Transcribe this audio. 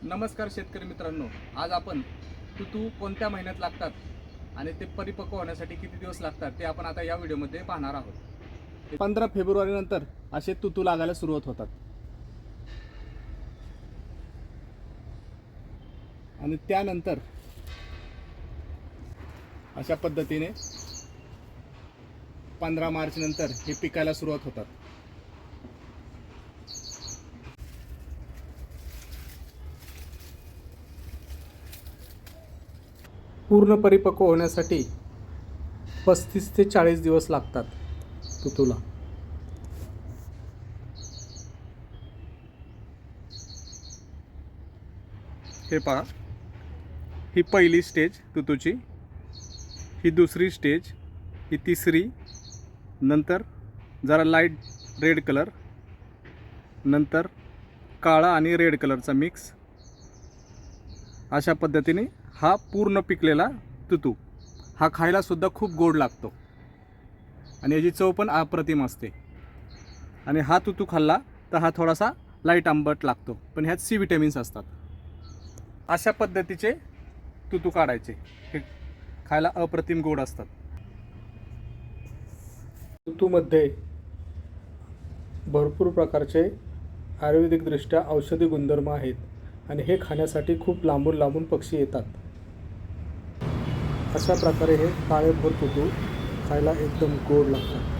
नमस्कार शेतकरी मित्रांनो, आज आपण तुतू कोणत्या महिन्यात लागतात आणि ते परिपक्व होण्यासाठी किती दिवस लागतात ते आपण आता या व्हिडिओमध्ये पाहणार आहोत. 15 फेब्रुवारी नंतर असे तुतू लागायला सुरुवात होतात आणि त्यानंतर अशा पद्धतीने 15 मार्च नंतर हे पिकायला सुरुवात होतात. पूर्ण परिपक्व होण्यासाठी 35 ते 40 दिवस लागतात तुतूला. हे पहा, ही पहिली स्टेज तुतूची, ही दुसरी स्टेज, ही तिसरी, नंतर जरा लाईट रेड कलर, नंतर काळा आणि रेड कलरचा मिक्स. अशा पद्धतीने हा पूर्ण पिकलेला तुतू. हा खायला सुद्धा खूप गोड लागतो आणि याची चव पण अप्रतिम असते. आणि हा तुतू खाल्ला तर हा थोडासा लाईट आंबट लागतो, पण ह्यात सी विटॅमिन्स असतात. अशा पद्धतीचे तुतू काढायचे, हे खायला अप्रतिम गोड असतात. तुतूमध्ये भरपूर प्रकारचे आयुर्वेदिकदृष्ट्या औषधी गुणधर्म आहेत आणि हे खाण्यासाठी खूप लांबून लांबून पक्षी येतात. अशा प्रकारे हे काळेभोर तुतू खायला एकदम गोड लागतात.